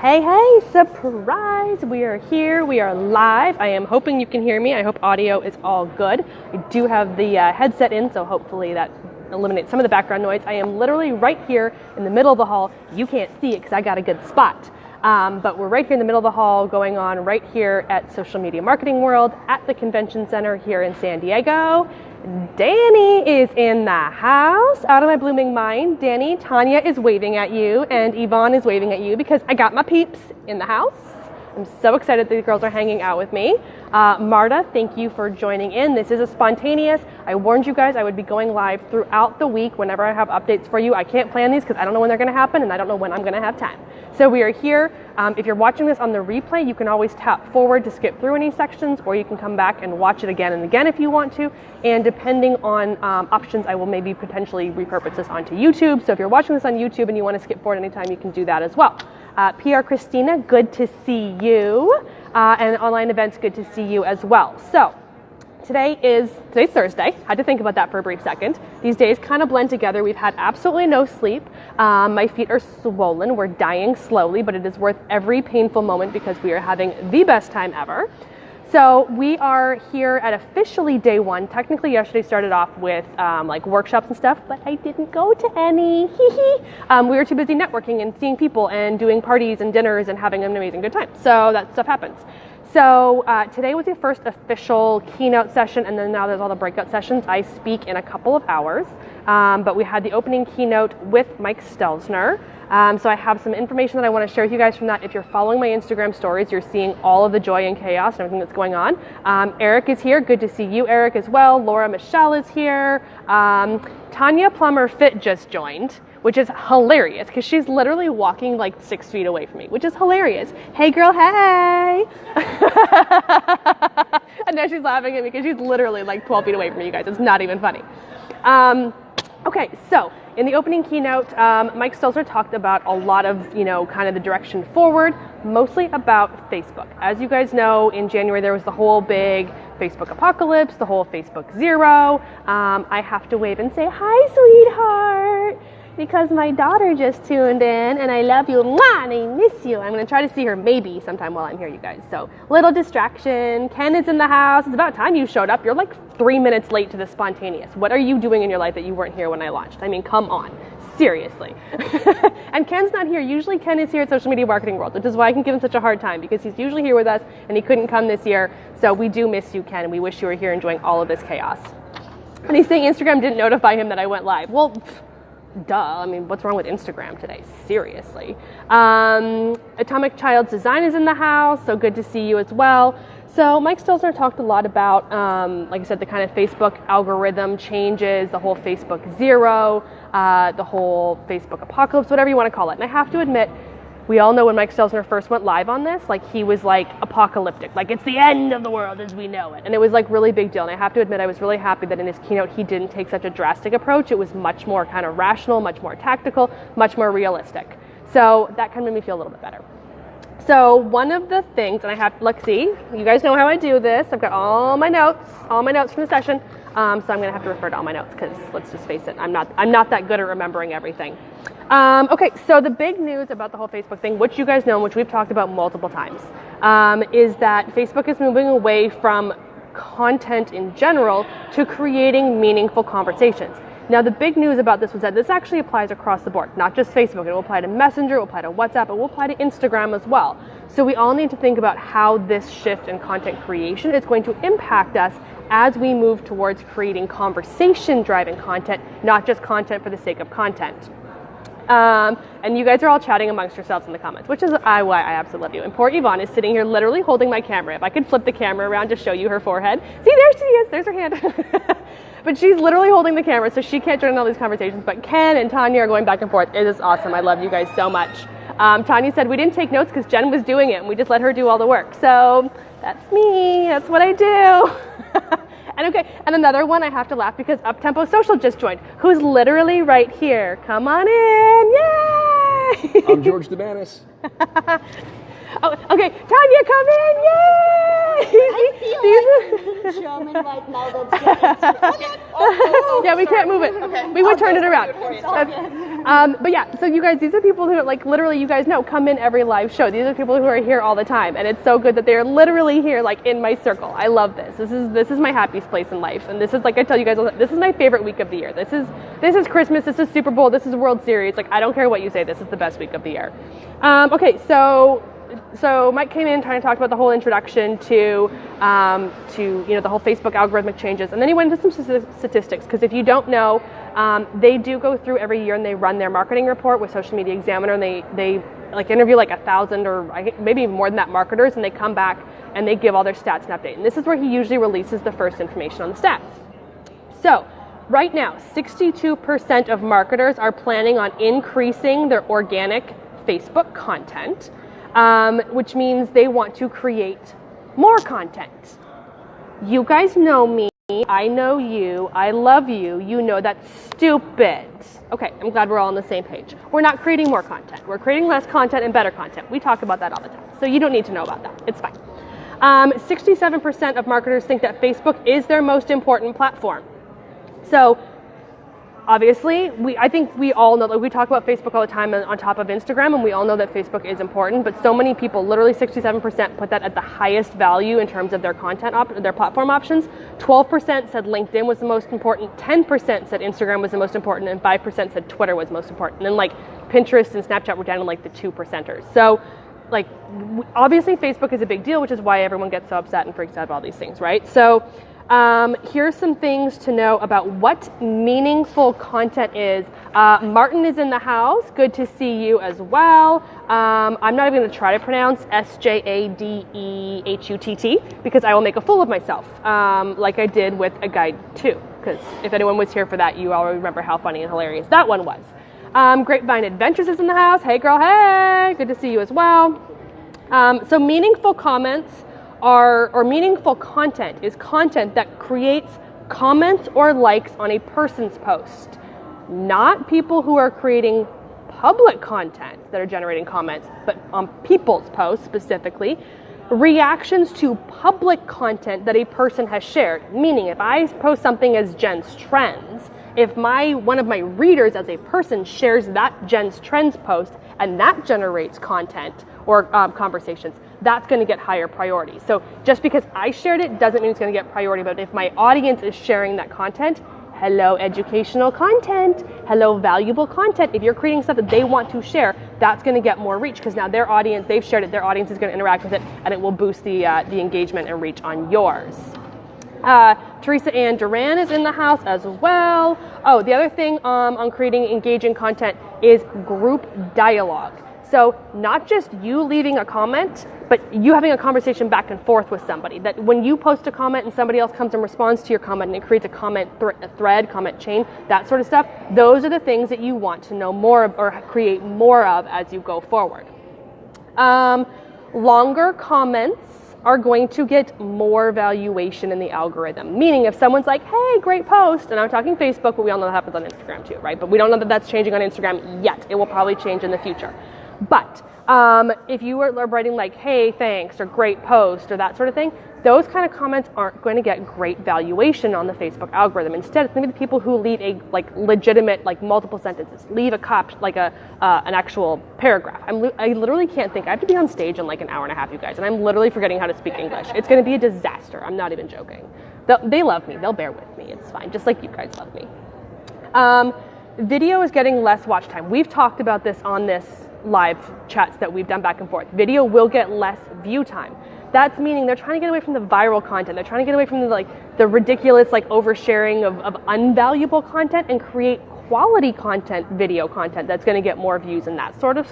Hey, hey, surprise! We are here, we are live. I am hoping you can hear me. I hope audio is all good. I do have the headset in, so hopefully that eliminates some of the background noise. I am literally right here in the middle of the hall. You can't see it because I got a good spot. But we're right here in the middle of the hall going on right here at Social Media Marketing World at the Convention Center here in San Diego. Danny is in the house, out of my blooming mind. Danny, Tanya is waving at you, and Yvonne is waving at you because I got my peeps in the house. I'm so excited that the girls are hanging out with me. Marta, thank you for joining in. This is a spontaneous. I warned you guys I would be going live throughout the week whenever I have updates for you. I can't plan these because I don't know when they're going to happen, and I don't know when I'm going to have time. So we are here. If you're watching this on the replay, you can always tap forward to skip through any sections, or you can come back and watch it again and again if you want to. And depending on options, I will maybe potentially repurpose this onto YouTube. So if you're watching this on YouTube and you want to skip forward anytime, you can do that as well. PR Christina, good to see you. And online events, good to see you as well. So today's Thursday. Had to think about that for a brief second. These days kind of blend together. We've had absolutely no sleep. My feet are swollen. We're dying slowly, but it is worth every painful moment because we are having the best time ever. So we are here at officially day one. Technically, yesterday started off with like workshops and stuff, but I didn't go to any. We were too busy networking and seeing people and doing parties and dinners and having an amazing good time. So that stuff happens. So today was the first official keynote session, and then now there's all the breakout sessions. I speak in a couple of hours, but we had the opening keynote with Mike Stelzner. So I have some information that I want to share with you guys from that. If you're following my Instagram stories, you're seeing all of the joy and chaos and everything that's going on. Eric is here. Good to see you, Eric, as well. Laura Michelle is here. Tanya Plummer Fit just joined, which is hilarious because she's literally walking like 6 feet away from me, which is hilarious. Hey girl, hey! And now she's laughing at me because she's literally like 12 feet away from me, you guys. It's not even funny. Okay, so in the opening keynote, Mike Stelzner talked about a lot of, kind of the direction forward, mostly about Facebook. As you guys know, in January there was the whole big Facebook apocalypse, the whole Facebook zero. I have to wave and say, hi, sweetheart, because my daughter just tuned in, and I love you, and I miss you. I'm going to try to see her maybe sometime while I'm here, you guys. So, little distraction. Ken is in the house. It's about time you showed up. You're like 3 minutes late to the spontaneous. What are you doing in your life that you weren't here when I launched? I mean, come on. Seriously. And Ken's not here. Usually Ken is here at Social Media Marketing World, which is why I can give him such a hard time, because he's usually here with us, and he couldn't come this year. So we do miss you, Ken, and we wish you were here enjoying all of this chaos. And he's saying Instagram didn't notify him that I went live. Well, duh. I mean, what's wrong with Instagram today? Seriously. Atomic Child's Design is in the house, so good to see you as well. So Mike Stelzner talked a lot about, like I said, the kind of Facebook algorithm changes, the whole Facebook zero, the whole Facebook apocalypse, whatever you want to call it. And I have to admit, we all know when Mike Stelzner first went live on this, like he was like apocalyptic, like it's the end of the world as we know it. And it was like really big deal. And I have to admit, I was really happy that in his keynote, he didn't take such a drastic approach. It was much more kind of rational, much more tactical, much more realistic. So that kind of made me feel a little bit better. So one of the things, and I have, let's see, you guys know how I do this. I've got all my notes from the session. So I'm going to have to refer to all my notes because let's just face it, I'm not that good at remembering everything. Okay, so the big news about the whole Facebook thing, which you guys know and which we've talked about multiple times, is that Facebook is moving away from content in general to creating meaningful conversations. Now, the big news about this was that this actually applies across the board, not just Facebook. It will apply to Messenger, it will apply to WhatsApp, it will apply to Instagram as well. So we all need to think about how this shift in content creation is going to impact us as we move towards creating conversation-driving content, not just content for the sake of content. And you guys are all chatting amongst yourselves in the comments, which is why I absolutely love you. And poor Yvonne is sitting here literally holding my camera. If I could flip the camera around to show you her forehead. See, there she is. There's her hand. But she's literally holding the camera, so she can't join in all these conversations. But Ken and Tanya are going back and forth. It is awesome. I love you guys so much. Tanya said we didn't take notes because Jen was doing it, and we just let her do all the work. So that's me. That's what I do. And another one, I have to laugh because Uptempo Social just joined, who's literally right here. Come on in. Yay! I'm George Debanis. Oh, okay, Tanya, come in! Yay! I feel like German right now. That's Yeah, we can't move it. Okay. We would turn it around. Sorry. But yeah, so you guys, these are people who, like, literally, you guys know, come in every live show. These are people who are here all the time, and it's so good that they're literally here, like, in my circle. I love this. This is my happiest place in life, and this is, like I tell you guys, this is my favorite week of the year. This is Christmas. This is Super Bowl. This is World Series. Like, I don't care what you say. This is the best week of the year. Okay, so Mike came in trying to talk about the whole introduction to the whole Facebook algorithmic changes, and then he went into some statistics, because if you don't know, they do go through every year and they run their marketing report with Social Media Examiner, and they like interview like 1,000 or maybe even more than that marketers, and they come back and they give all their stats and update. And this is where he usually releases the first information on the stats. So right now, 62% of marketers are planning on increasing their organic Facebook content, which means they want to create more content. You guys know me, I know you, I love you, you know that's stupid. Okay, I'm glad we're all on the same page. We're not creating more content. We're creating less content and better content. We talk about that all the time, so you don't need to know about that. It's fine. 67% of marketers think that Facebook is their most important platform. So obviously, I think we all know, like we talk about Facebook all the time on top of Instagram, and we all know that Facebook is important, but so many people, literally 67%, put that at the highest value in terms of their content, their platform options. 12% said LinkedIn was the most important, 10% said Instagram was the most important, and 5% said Twitter was most important. And then like Pinterest and Snapchat were down to like the 2%ers. So like, obviously Facebook is a big deal, which is why everyone gets so upset and freaks out about all these things, right? So here's some things to know about what meaningful content is. Martin is in the house. Good to see you as well. I'm not even going to try to pronounce Sjadehutt because I will make a fool of myself, like I did with a guide too. Because if anyone was here for that, you all remember how funny and hilarious that one was. Grapevine Adventures is in the house. Hey girl, hey! Good to see you as well. So meaningful comments or meaningful content is content that creates comments or likes on a person's post, not people who are creating public content that are generating comments, but on people's posts specifically. Reactions to public content that a person has shared, meaning if I post something as Jen's Trends, if one of my readers as a person shares that Jen's Trends post and that generates content or conversations, that's going to get higher priority. So just because I shared it doesn't mean it's going to get priority, but if my audience is sharing that content, hello educational content, hello valuable content, if you're creating stuff that they want to share, that's going to get more reach because now their audience, they've shared it, their audience is going to interact with it, and it will boost the engagement and reach on yours. Teresa Ann Duran is in the house as well. Oh, the other thing on creating engaging content is group dialogue. So not just you leaving a comment, but you having a conversation back and forth with somebody. That when you post a comment and somebody else comes and responds to your comment and it creates a comment thread, comment chain, that sort of stuff, those are the things that you want to know more of or create more of as you go forward. Longer comments are going to get more valuation in the algorithm. Meaning if someone's like, hey, great post, and I'm talking Facebook, but we all know that happens on Instagram too, right? But we don't know that that's changing on Instagram yet. It will probably change in the future. But if you are writing like, hey, thanks, or great post, or that sort of thing, those kind of comments aren't going to get great valuation on the Facebook algorithm. Instead, it's going to be the people who leave a legitimate, multiple sentences, leave an actual paragraph. I literally can't think. I have to be on stage in an hour and a half, you guys, and I'm literally forgetting how to speak English. It's going to be a disaster. I'm not even joking. They love me. They'll bear with me. It's fine, just like you guys love me. Video is getting less watch time. We've talked about this on this live chats that we've done back and forth. Video will get less view time. That's meaning they're trying to get away from the viral content. They're trying to get away from the ridiculous oversharing of unvaluable content and create quality content, video content that's going to get more views and that sort of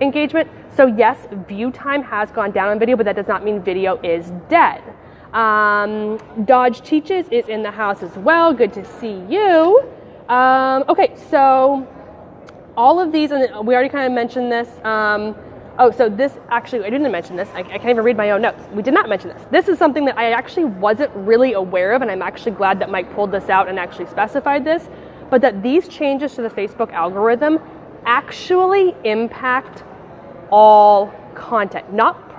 engagement. So yes, view time has gone down on video, but that does not mean video is dead. Dodge Teaches is in the house as well. Good to see you. Okay, so all of these, and we already kind of mentioned this. So this, actually, I didn't mention this. I can't even read my own notes. We did not mention this. This is something that I actually wasn't really aware of, and I'm actually glad that Mike pulled this out and actually specified this, but that these changes to the Facebook algorithm actually impact all content, not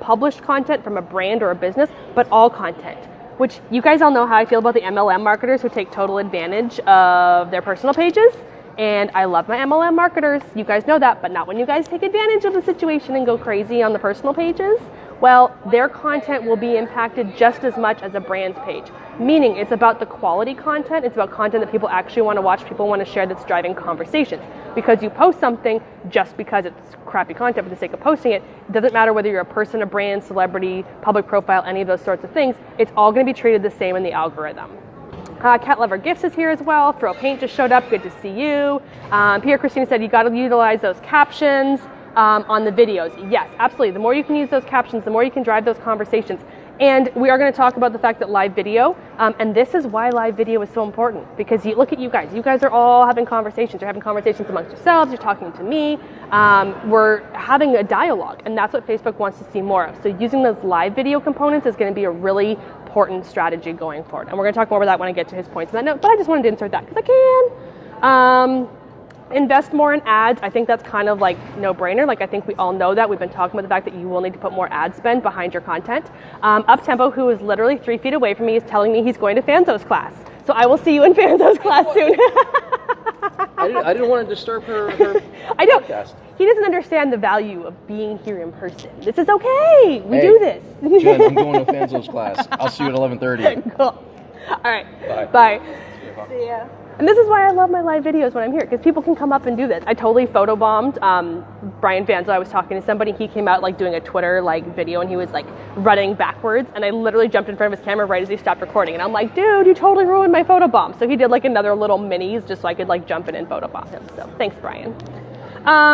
published content from a brand or a business, but all content. Which you guys all know how I feel about the MLM marketers who take total advantage of their personal pages. And I love my MLM marketers. You guys know that, but not when you guys take advantage of the situation and go crazy on the personal pages. Well, their content will be impacted just as much as a brand's page. Meaning it's about the quality content. It's about content that people actually want to watch, people want to share, that's driving conversations. Because you post something just because it's crappy content for the sake of posting it, it doesn't matter whether you're a person, a brand, celebrity, public profile, any of those sorts of things, it's all going to be treated the same in the algorithm. Cat Lover Gifts is here as well. Throw Paint just showed up. Good to see you. Pierre Christina said you got to utilize those captions on the videos. Yes, absolutely. The more you can use those captions, the more you can drive those conversations. And we are going to talk about the fact that live video, and this is why live video is so important, because you look at you guys. You guys are all having conversations. You're having conversations amongst yourselves. You're talking to me. We're having a dialogue, and that's what Facebook wants to see more of. So using those live video components is going to be a really important strategy going forward. And we're going to talk more about that when I get to his points on that note, but I just wanted to insert that because I can. Invest more in ads. I think that's kind of like no-brainer. Like I think we all know that. We've been talking about the fact that you will need to put more ad spend behind your content. Uptempo, who is literally 3 feet away from me, is telling me he's going to Fanzo's class. So I will see you in Fanzo's class soon. I didn't want to disturb her I know. podcast. He doesn't understand the value of being here in person. This is okay. We do this. Jen, I'm going to Fanzo's class. I'll see you at 11:30. Cool. All right. Bye. See ya. And this is why I love my live videos when I'm here, because people can come up and do this. I totally photobombed Brian Fanzo. I was talking to somebody. He came out like doing a Twitter like video, and he was like running backwards, and I literally jumped in front of his camera right as he stopped recording. And I'm like, dude, you totally ruined my photobomb. So he did like another little minis just so I could like jump in and photobomb him. So thanks, Brian.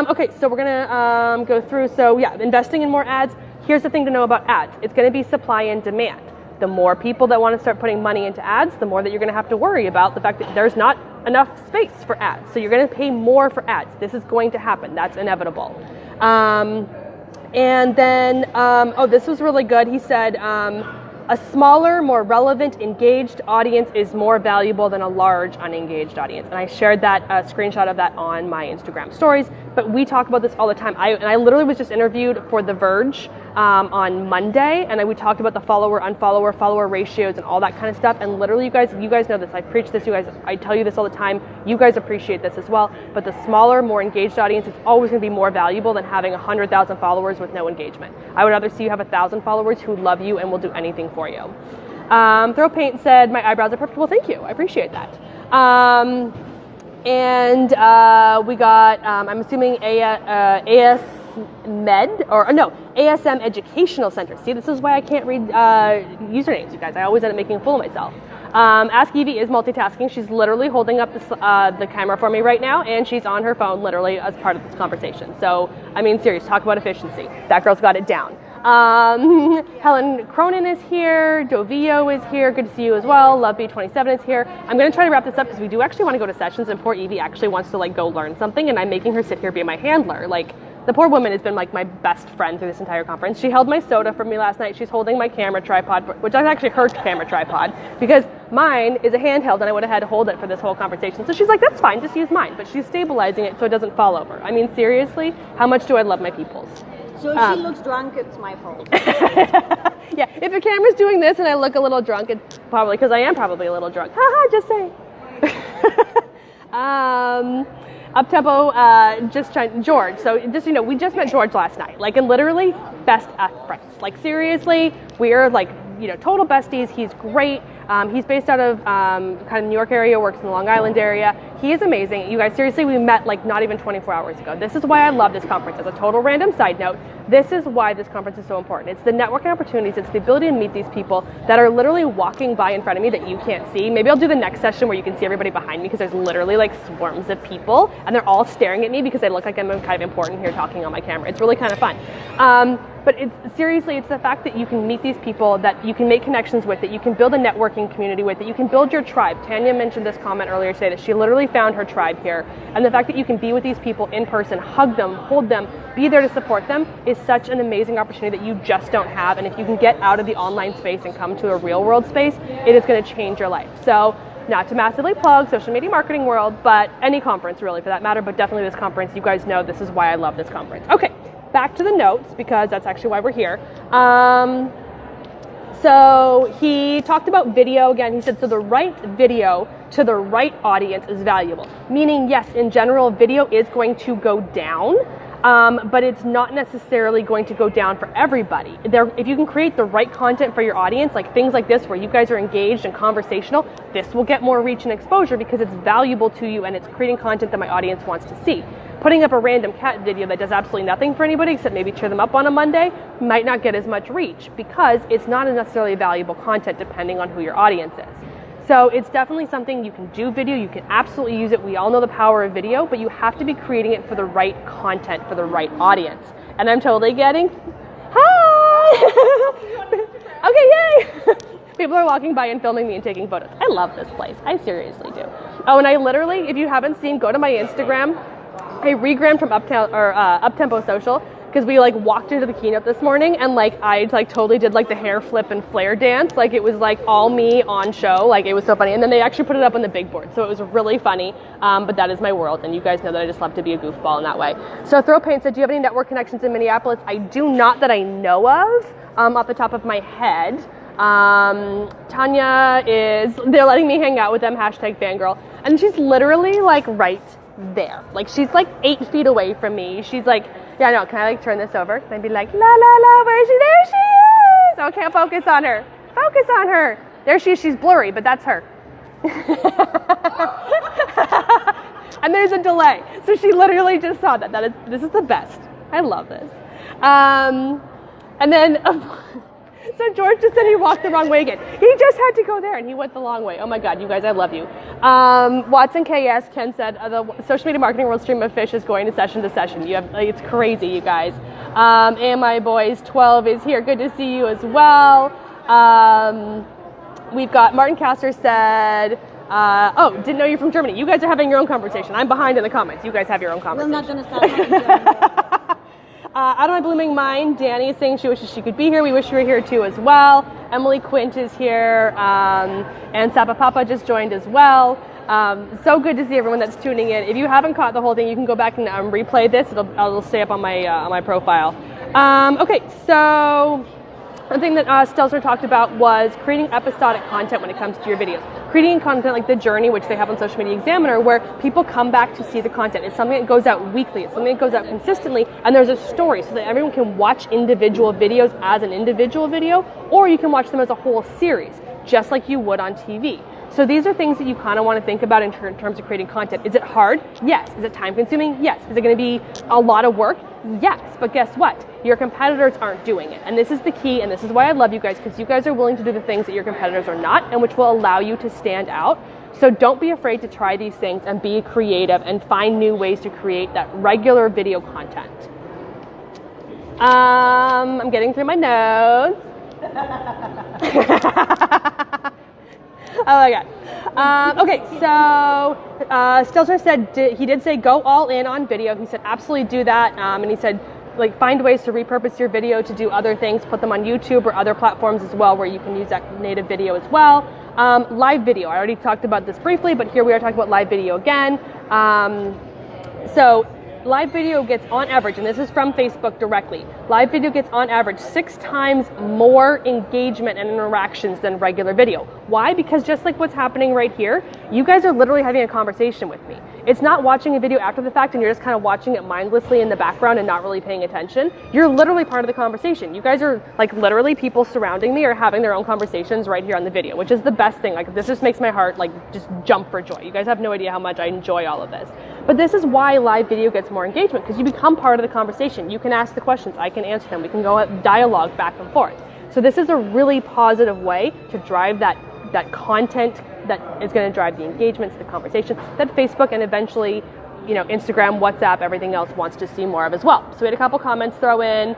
Okay, so we're gonna go through. So yeah, investing in more ads. Here's the thing to know about ads. It's gonna be supply and demand. The more people that want to start putting money into ads, the more that you're going to have to worry about the fact that there's not enough space for ads. So you're going to pay more for ads. This is going to happen. That's inevitable. And then, this was really good. He said, a smaller, more relevant, engaged audience is more valuable than a large, unengaged audience. And I shared that screenshot of that on my Instagram stories. But we talk about this all the time. I literally was just interviewed for The Verge on Monday, and we talked about the follower ratios and all that kind of stuff. And literally, you guys know this. I preach this. I tell you this all the time. You guys appreciate this as well. But the smaller, more engaged audience is always going to be more valuable than having 100,000 followers with no engagement. I would rather see you have 1,000 followers who love you and will do anything for you. Throw Paint said, my eyebrows are perfect. Well, thank you. I appreciate that. We got, I'm assuming ASM Educational Center. See, this is why I can't read usernames, you guys. I always end up making a fool of myself. Ask Evie is multitasking. She's literally holding up the camera for me right now, and she's on her phone literally as part of this conversation. So, I mean, serious, talk about efficiency. That girl's got it down. Helen Cronin is here. Dovio is here. Good to see you as well. Love B27 is here. I'm going to try to wrap this up because we do actually want to go to sessions, and poor Evie actually wants to like go learn something, and I'm making her sit here be my handler. Like, the poor woman has been like my best friend through this entire conference. She held my soda for me last night. She's holding my camera tripod, which is actually her camera tripod, because mine is a handheld and I would have had to hold it for this whole conversation. So she's like, that's fine, just use mine. But she's stabilizing it so it doesn't fall over. I mean, seriously, how much do I love my peoples? So if she looks drunk, it's my fault. Yeah, if your camera's doing this and I look a little drunk, it's probably because I am probably a little drunk. Haha, just saying. Uptempo, George. So just, we just met George last night. Like, and literally best of friends. Like, seriously, we're like, total besties. He's great. He's based out of kind of New York area, works in the Long Island area. He is amazing. You guys, seriously, we met like not even 24 hours ago. This is why I love this conference. As a total random side note, this is why this conference is so important. It's the networking opportunities. It's the ability to meet these people that are literally walking by in front of me that you can't see. Maybe I'll do the next session where you can see everybody behind me because there's literally like swarms of people and they're all staring at me because I look like I'm kind of important here talking on my camera. It's really kind of fun. But it's the fact that you can meet these people, that you can make connections with, that you can build a networking community with, that you can build your tribe. Tanya mentioned this comment earlier today that she literally found her tribe here. And the fact that you can be with these people in person, hug them, hold them, be there to support them is such an amazing opportunity that you just don't have. And if you can get out of the online space and come to a real world space, it is going to change your life. So, not to massively plug social media marketing world, but any conference really for that matter, but definitely this conference. You guys know this is why I love this conference. Okay. back to the notes, because that's actually why we're here. So he talked about video again. He said, so the right video to the right audience is valuable. Meaning, yes, in general, video is going to go down, but it's not necessarily going to go down for everybody. If you can create the right content for your audience, like things like this where you guys are engaged and conversational, this will get more reach and exposure because it's valuable to you and it's creating content that my audience wants to see. Putting up a random cat video that does absolutely nothing for anybody except maybe cheer them up on a Monday might not get as much reach because it's not necessarily valuable content depending on who your audience is. So it's definitely something you can do video, you can absolutely use it. We all know the power of video, but you have to be creating it for the right content, for the right audience. And I'm totally getting, hi! Okay, yay! People are walking by and filming me and taking photos. I love this place, I seriously do. Oh, and I literally, if you haven't seen, go to my Instagram. I regrammed from Uptempo Social because we like walked into the keynote this morning and like I like totally did like the hair flip and flare dance. Like it was like all me on show. Like it was so funny. And then they actually put it up on the big board. So it was really funny. But that is my world. And you guys know that I just love to be a goofball in that way. So Throw Paint said, do you have any network connections in Minneapolis? I do not that I know of off the top of my head. Tanya is, they're letting me hang out with them, #fangirl. And she's literally like right there. Like she's like 8 feet away from me. She's like, yeah, no, can I like turn this over? And I'd be like, la la la, where is she? There she is! Oh, can't focus on her. Focus on her. There she is. She's blurry, but that's her. And there's a delay. So she literally just saw that. This is the best. I love this. And then so George just said he walked the wrong way again. He just had to go there and he went the long way. Oh my God, you guys, I love you. Watson KS, Ken said, the social media marketing world stream of fish is going to session. It's crazy, you guys. AMI Boys 12 is here. Good to see you as well. We've got Martin Castor said, oh, didn't know you're from Germany. You guys are having your own conversation. I'm behind in the comments. You guys have your own conversation. We're not going to stop having German. Out of my blooming mind, Danny is saying she wishes she could be here. We wish you were here too as well. Emily Quint is here, and Sapa Papa just joined as well. So good to see everyone that's tuning in. If you haven't caught the whole thing, you can go back and replay this. It'll stay up on my profile. Okay, so one thing that Stelzner talked about was creating episodic content when it comes to your videos. Creating content like The Journey, which they have on Social Media Examiner, where people come back to see the content. It's something that goes out weekly. It's something that goes out consistently, and there's a story so that everyone can watch individual videos as an individual video, or you can watch them as a whole series, just like you would on TV. So these are things that you kind of want to think about in terms of creating content. Is it hard? Yes. Is it time consuming? Yes. Is it going to be a lot of work? Yes. But guess what? Your competitors aren't doing it. And this is the key, and this is why I love you guys, because you guys are willing to do the things that your competitors are not, and which will allow you to stand out. So don't be afraid to try these things and be creative and find new ways to create that regular video content. I'm getting through my notes. Oh my God. Okay, so Stelzner said he did say go all in on video. He said absolutely do that, and he said like find ways to repurpose your video to do other things, put them on YouTube or other platforms as well where you can use that native video as well. Live video, I already talked about this briefly, but here we are talking about live video again. So live video gets on average, and this is from Facebook directly, live video gets on average 6 times more engagement and interactions than regular video. Why? Because just like what's happening right here, you guys are literally having a conversation with me. It's not watching a video after the fact and you're just kind of watching it mindlessly in the background and not really paying attention. You're literally part of the conversation. You guys are like literally people surrounding me are having their own conversations right here on the video, which is the best thing. Like this just makes my heart like just jump for joy. You guys have no idea how much I enjoy all of this. But this is why live video gets more engagement, because you become part of the conversation. You can ask the questions, I can answer them, we can go at dialogue back and forth. So this is a really positive way to drive that content that is going to drive the engagements, the conversation that Facebook and eventually, Instagram, WhatsApp, everything else wants to see more of as well. So we had a couple comments throw in.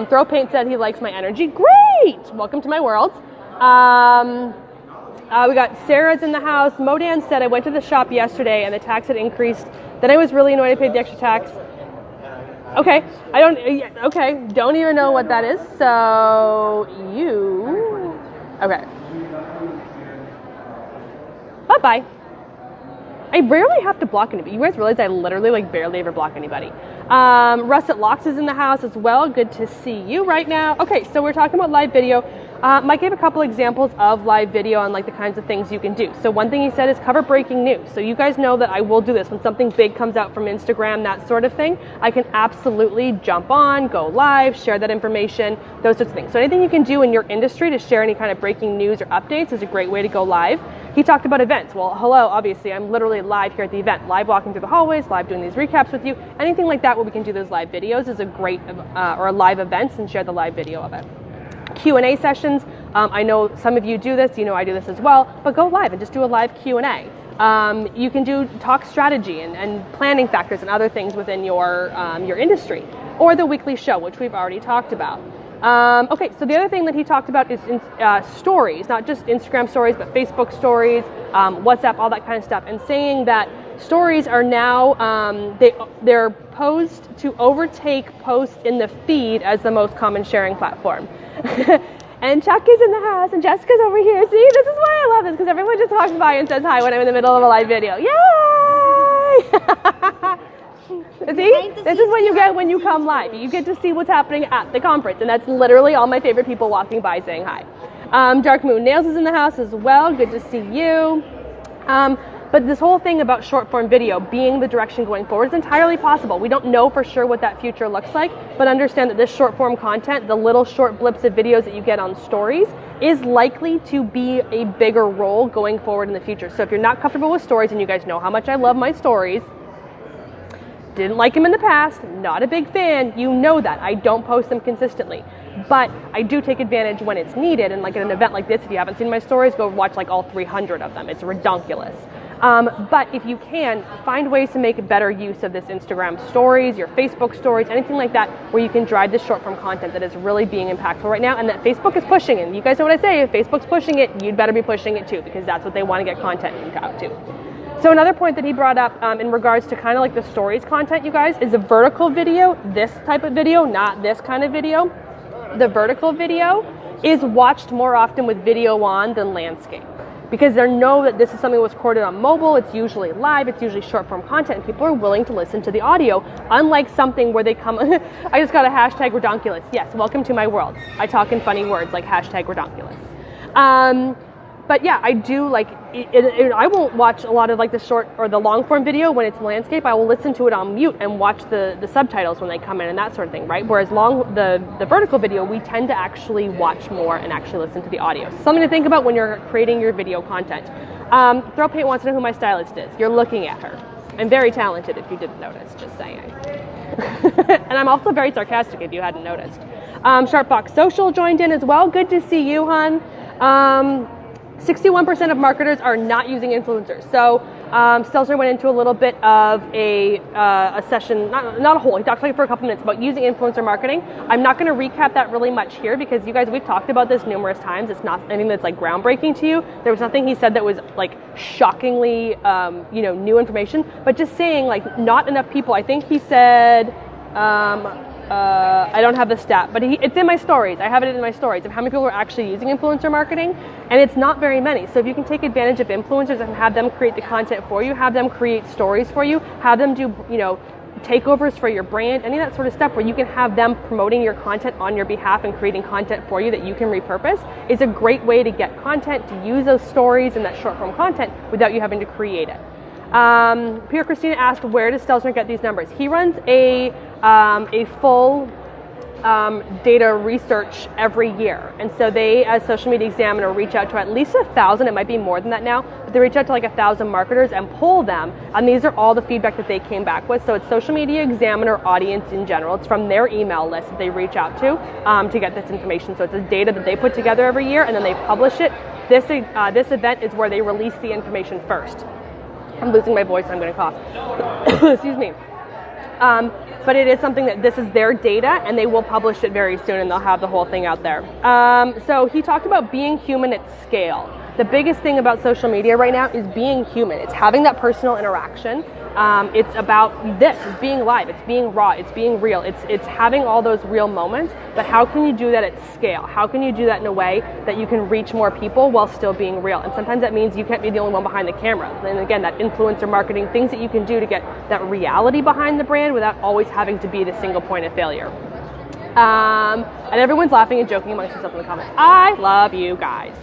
Throw Paint said he likes my energy. Great! Welcome to my world. We got Sarah's in the house. Modan said, I went to the shop yesterday and the tax had increased. Then I was really annoyed I paid the extra tax. Okay, don't even know what that is. So okay. Bye-bye. I rarely have to block anybody. You guys realize I literally like barely ever block anybody. Russet Locks is in the house as well. Good to see you right now. Okay, so we're talking about live video. Mike gave a couple examples of live video and like the kinds of things you can do. So one thing he said is cover breaking news. So you guys know that I will do this when something big comes out from Instagram, that sort of thing. I can absolutely jump on, go live, share that information, those sorts of things. So anything you can do in your industry to share any kind of breaking news or updates is a great way to go live. He talked about events. Well, hello, obviously, I'm literally live here at the event, live walking through the hallways, live doing these recaps with you. Anything like that where we can do those live videos is a great, or live events and share the live video of it. Q&A sessions. I know some of you do this, you know I do this as well, but go live and just do a live Q&A. You can do talk strategy and planning factors and other things within your industry, or the weekly show, which we've already talked about. Okay, so the other thing that he talked about is stories, not just Instagram stories, but Facebook stories, WhatsApp, all that kind of stuff, and saying that stories are now, they're posed to overtake posts in the feed as the most common sharing platform. And Chuck is in the house, and Jessica's over here. See, this is why I love this, because everyone just walks by and says hi when I'm in the middle of a live video. Yay! See, this is what you get when you come live. You get to see what's happening at the conference, and that's literally all my favorite people walking by saying hi. Dark Moon Nails is in the house as well. Good to see you. But this whole thing about short form video being the direction going forward is entirely possible. We don't know for sure what that future looks like, but understand that this short form content, the little short blips of videos that you get on stories, is likely to be a bigger role going forward in the future. So if you're not comfortable with stories, and you guys know how much I love my stories, didn't like them in the past, not a big fan, you know that. I don't post them consistently. But I do take advantage when it's needed, and like at an event like this, if you haven't seen my stories, go watch like all 300 of them. It's redonkulous. But if you can, find ways to make better use of this Instagram stories, your Facebook stories, anything like that, where you can drive this short form content that is really being impactful right now, and that Facebook is pushing. And you guys know what I say, if Facebook's pushing it, you'd better be pushing it too, because that's what they want to get content out to. So another point that he brought up in regards to kind of like the stories content, you guys, is a vertical video, this type of video, not this kind of video. The vertical video is watched more often with video on than landscape, because they know that this is something that was recorded on mobile, it's usually live, it's usually short form content, and people are willing to listen to the audio, unlike something where they come, I just got a hashtag redonkulous. Yes, welcome to my world. I talk in funny words like hashtag redonkulous. But yeah, I do like, I won't watch a lot of like the short or the long form video when it's landscape. I will listen to it on mute and watch the subtitles when they come in and that sort of thing, right? Whereas the vertical video, we tend to actually watch more and actually listen to the audio. So something to think about when you're creating your video content. Throw Paint wants to know who my stylist is. You're looking at her. I'm very talented if you didn't notice, just saying. And I'm also very sarcastic if you hadn't noticed. Sharpbox Social joined in as well. Good to see you, hon. 61% of marketers are not using influencers. So Stelzner went into a little bit of a session, not a whole, he talked like for a couple minutes about using influencer marketing. I'm not going to recap that really much here, because you guys, we've talked about this numerous times. It's not anything that's like groundbreaking to you. There was nothing he said that was like shockingly, new information, but just saying like not enough people. I think he said, I don't have the stat, but it's in my stories. I have it in my stories of how many people are actually using influencer marketing, and it's not very many. So if you can take advantage of influencers and have them create the content for you, have them create stories for you, have them do, takeovers for your brand, any of that sort of stuff where you can have them promoting your content on your behalf and creating content for you that you can repurpose, is a great way to get content, to use those stories and that short form content without you having to create it. Pierre Christina asked, where does Stelzner get these numbers? He runs a full data research every year, and so they, as Social Media Examiner, reach out to at least 1,000. It might be more than that now, but they reach out to like 1,000 marketers and poll them, and these are all the feedback that they came back with. So it's Social Media Examiner audience in general. It's from their email list that they reach out to get this information. So it's the data that they put together every year, and then they publish it. This event is where they release the information first. I'm losing my voice, I'm going to cough. Excuse me. But it is something that this is their data, and they will publish it very soon, and they'll have the whole thing out there. So he talked about being human at scale. The biggest thing about social media right now is being human. It's having that personal interaction. It's about this. It's being live. It's being raw. It's being real. It's having all those real moments. But how can you do that at scale? How can you do that in a way that you can reach more people while still being real? And sometimes that means you can't be the only one behind the camera. And again, that influencer marketing, things that you can do to get that reality behind the brand without always having to be the single point of failure. And everyone's laughing and joking amongst themselves in the comments. I love you guys.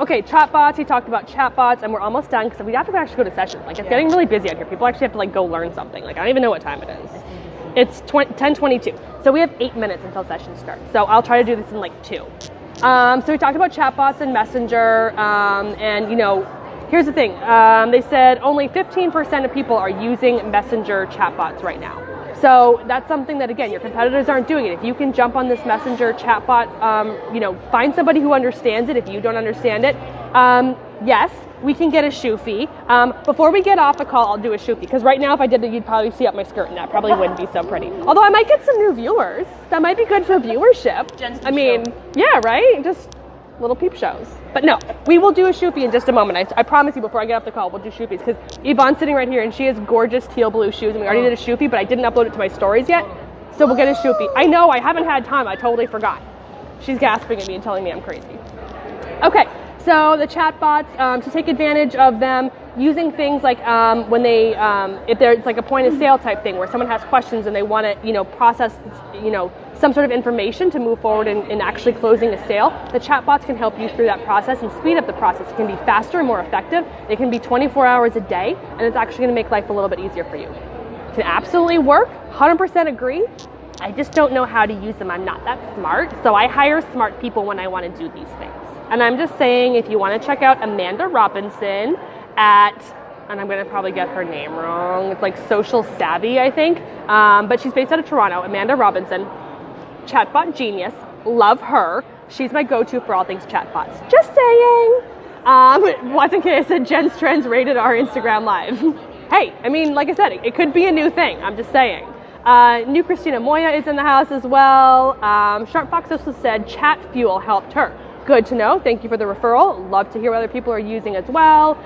Okay, chatbots. He talked about chatbots, and we're almost done because we have to actually go to session. Like, it's getting really busy out here. People actually have to like go learn something. Like, I don't even know what time it is. It's 10:22. So we have 8 minutes until session starts. So I'll try to do this in like 2. So we talked about chatbots and Messenger, and you know, here's the thing. They said only 15% of people are using Messenger chatbots right now. So that's something that, again, your competitors aren't doing it. If you can jump on this Messenger chatbot, find somebody who understands it if you don't understand it. Yes, we can get a shoe fee. Before we get off the call, I'll do a shoe fee. Because right now, if I did it, you'd probably see up my skirt, and that probably wouldn't be so pretty. Although I might get some new viewers. That might be good for viewership. I mean, yeah, right? Just little peep shows. But no, we will do a shoe fee in just a moment. I promise you, before I get off the call, we'll do shoe fees. Because Yvonne's sitting right here, and she has gorgeous teal blue shoes, and we already did a shoe fee, but I didn't upload it to my stories yet. So we'll get a shoe fee. I know, I haven't had time. I totally forgot. She's gasping at me and telling me I'm crazy. Okay, so the chatbots, to take advantage of them, using things like when they, if there's like a point of sale type thing where someone has questions and they want to, process, some sort of information to move forward in actually closing a sale, the chatbots can help you through that process and speed up the process. It can be faster and more effective. It can be 24 hours a day, and it's actually going to make life a little bit easier for you. It can absolutely work, 100% agree. I just don't know how to use them. I'm not that smart, so I hire smart people when I want to do these things. And I'm just saying, if you want to check out Amanda Robinson at, and I'm going to probably get her name wrong, it's like Social Savvy, I think, but she's based out of Toronto, Amanda Robinson, chatbot genius, love her. She's my go-to for all things chatbots. Just saying. Watson K said Jen's Trends rated our Instagram live. Hey, I mean, like I said, it could be a new thing. I'm just saying. New Christina Moya is in the house as well. Sharp Fox also said Chat Fuel helped her. Good to know. Thank you for the referral. Love to hear what other people are using as well.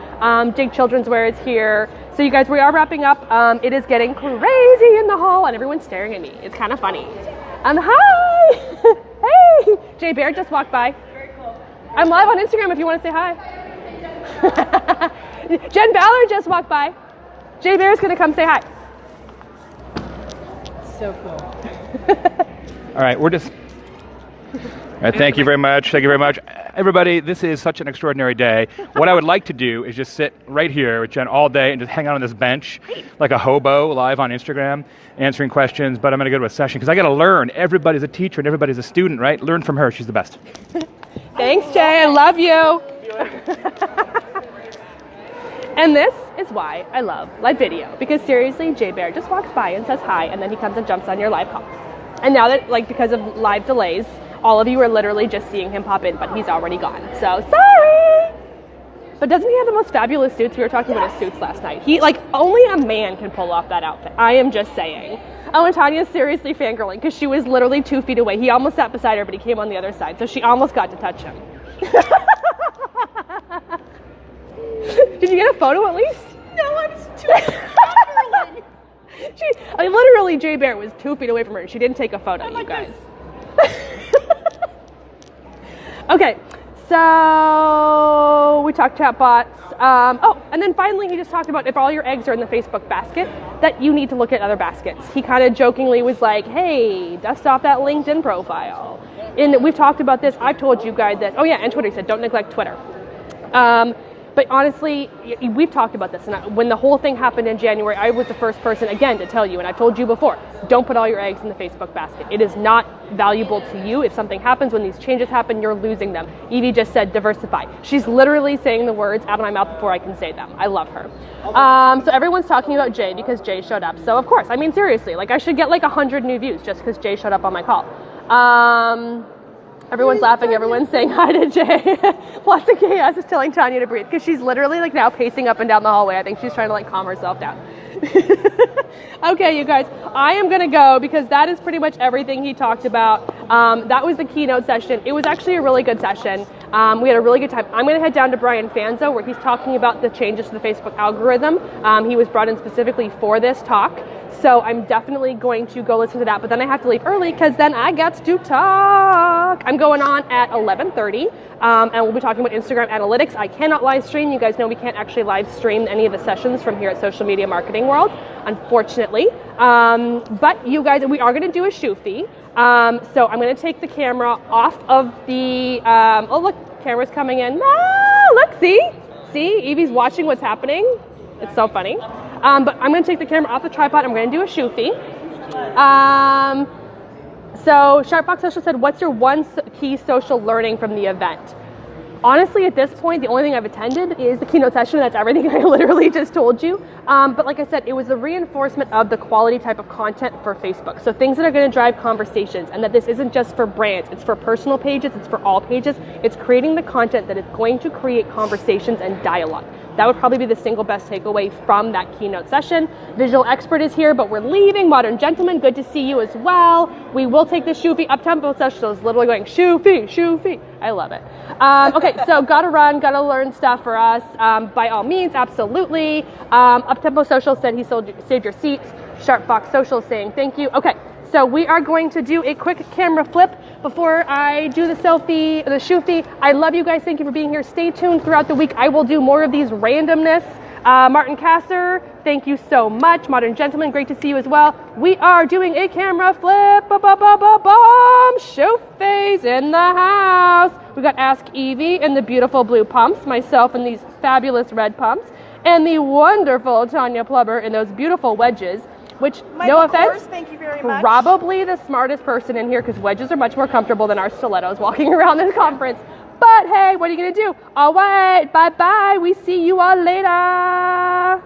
Dig Children's Wear is here. So you guys, we are wrapping up. It is getting crazy in the hall and everyone's staring at me. It's kind of funny. Hi! Hey! Jay Bear just walked by. Very cool. I'm live on Instagram if you want to say hi. Jen Ballard just walked by. Jay Bear's going to come say hi. So cool. All right, we're just... All right, thank you very much. Thank you very much. Everybody, this is such an extraordinary day. What I would like to do is just sit right here with Jen all day and just hang out on this bench like a hobo live on Instagram, answering questions, but I'm going to go to a session because I got to learn. Everybody's a teacher and everybody's a student, right? Learn from her. She's the best. Thanks, Jay. I love you. And this is why I love live video, because seriously, Jay Bear just walks by and says hi, and then he comes and jumps on your live call. And now that, because of live delays, all of you are literally just seeing him pop in, but he's already gone. So, sorry! But doesn't he have the most fabulous suits? We were talking about his suits last night. Only a man can pull off that outfit. I am just saying. Oh, and Tanya's seriously fangirling, because she was literally 2 feet away. He almost sat beside her, but he came on the other side, so she almost got to touch him. Did you get a photo at least? No, I was too fangirling. Literally, Jay Bear was 2 feet away from her, and she didn't take a photo, you guys. Okay, so we talked chatbots. And then finally he just talked about if all your eggs are in the Facebook basket, that you need to look at other baskets. He kind of jokingly was like, hey, dust off that LinkedIn profile. And we've talked about this. I've told you guys that, and Twitter, he said, don't neglect Twitter. But honestly, we've talked about this, and when the whole thing happened in January, I was the first person, again, to tell you, and I told you before, don't put all your eggs in the Facebook basket. It is not valuable to you. If something happens, when these changes happen, you're losing them. Evie just said diversify. She's literally saying the words out of my mouth before I can say them. I love her. So everyone's talking about Jay because Jay showed up. So of course, I mean, seriously, I should get 100 new views just because Jay showed up on my call. Everyone's laughing. Everyone's saying hi to Jay. Lots of chaos is telling Tanya to breathe because she's literally like now pacing up and down the hallway. I think she's trying to like calm herself down. Okay, you guys, I am going to go because that is pretty much everything he talked about. That was the keynote session. It was actually a really good session. We had a really good time. I'm going to head down to Brian Fanzo where he's talking about the changes to the Facebook algorithm. He was brought in specifically for this talk. So I'm definitely going to go listen to that, but then I have to leave early because then I got to talk. I'm going on at 11:30, and we'll be talking about Instagram analytics. I cannot live stream. You guys know we can't actually live stream any of the sessions from here at Social Media Marketing World, unfortunately. But you guys, we are going to do a shoofy. So I'm going to take the camera off of the, oh look, camera's coming in. Ah, look, see, Evie's watching what's happening. It's so funny. But I'm going to take the camera off the tripod. I'm going to do a shoofy. So Sharpfox Social said, what's your one key social learning from the event? Honestly, at this point, the only thing I've attended is the keynote session. That's everything I literally just told you. But like I said, it was a reinforcement of the quality type of content for Facebook. So things that are going to drive conversations, and that this isn't just for brands. It's for personal pages. It's for all pages. It's creating the content that is going to create conversations and dialogue. That would probably be the single best takeaway from that keynote session. Visual Expert is here, but we're leaving. Modern Gentleman, good to see you as well. We will take the shoofy up-tempo session. So it's literally going shoofy, shoofy. I love it. Okay, so gotta run, gotta learn stuff for us. By all means, absolutely. Up-tempo Social said he saved your seats. Sharp Fox Social saying thank you. Okay, so we are going to do a quick camera flip before I do the selfie, the shoofy. I love you guys. Thank you for being here. Stay tuned throughout the week. I will do more of these randomness. Martin Kasser, thank you so much. Modern Gentleman, great to see you as well. We are doing a camera flip. Shoofy's in the house. We got Ask Evie in the beautiful blue pumps, myself in these fabulous red pumps, and the wonderful Tanya Plubber in those beautiful wedges. Which, Michael no offense, Kors, thank you very much. Probably the smartest person in here because wedges are much more comfortable than our stilettos walking around this conference. But hey, what are you going to do? All right, bye-bye. We see you all later.